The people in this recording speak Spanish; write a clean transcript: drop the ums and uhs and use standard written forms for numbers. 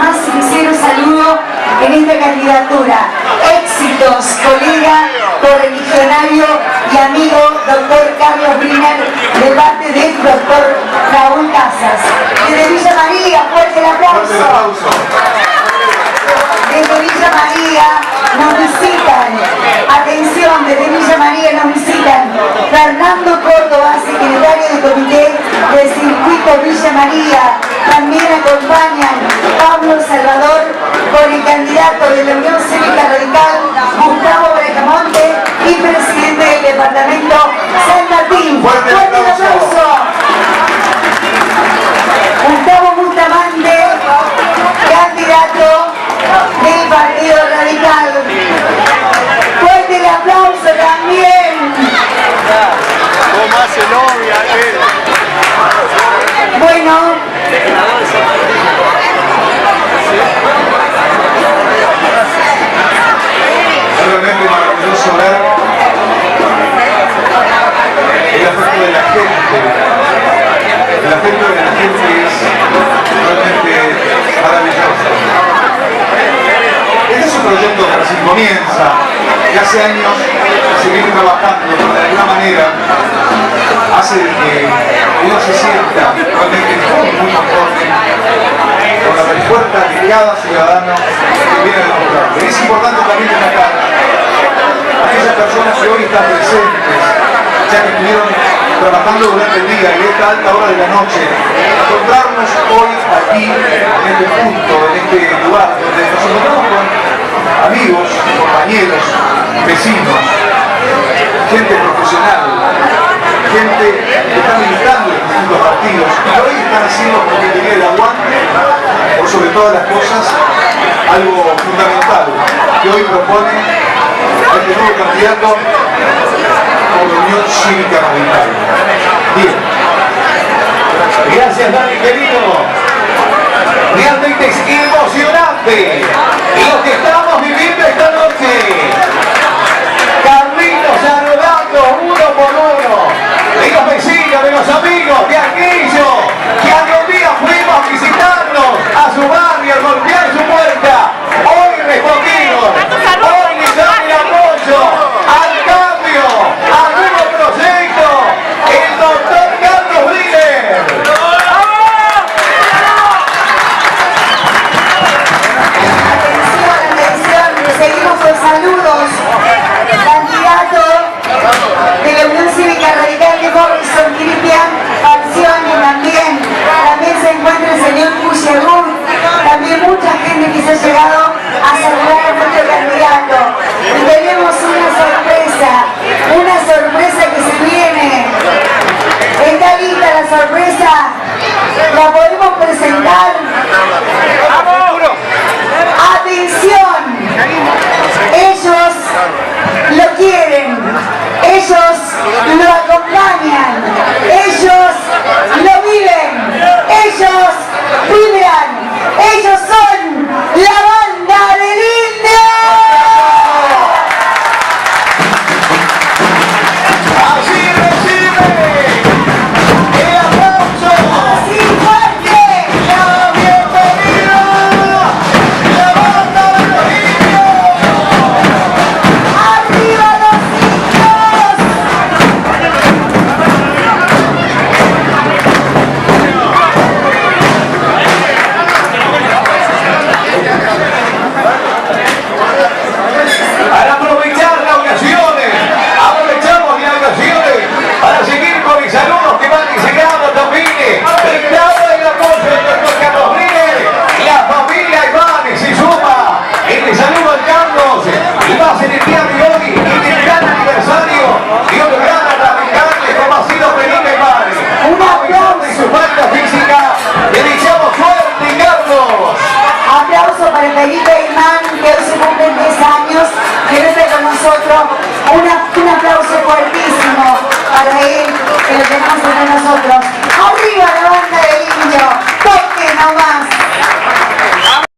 más sincero saludo en esta candidatura. Éxitos, colega, correligionario y amigo, doctor Carlos Briner, de parte del doctor Raúl Casas. Desde Villa María, fuerte el aplauso. Desde Villa María nos visitan, atención, desde Villa María nos visitan Fernando Córdoba, secretario del Comité del Circuito Villa María. También acompañan Pablo Salvador por el candidato de la Unión Cívica Radical, Gustavo Bracamonte, y presidente del departamento San Martín. ¡Fuerte el aplauso! Gustavo Bustamante, candidato del Partido Radical. Fuerte el aplauso también. ¿Cómo hace novia? Bueno, es realmente maravilloso ver el afecto de la gente. El afecto de la gente es realmente maravilloso. Este es un proyecto que recién comienza, que hace años se viene trabajando, pero de alguna manera hace que uno se sienta realmente muy conforme con la respuesta de cada ciudadano que viene a demostrar. Es importante también destacar a aquellas personas que hoy están presentes, ya que estuvieron trabajando durante el día y a esta alta hora de la noche, encontrarnos hoy aquí, en este punto, en este lugar, donde nos encontramos con amigos, compañeros, vecinos, gente profesional, gente que está militando en distintos partidos y hoy están haciendo como que tenía el aguante por sobre todas las cosas algo fundamental que hoy propone este nuevo candidato por la Unión Cívica Radical. Bien. Gracias, Dani, querido. Realmente es emocionante lo que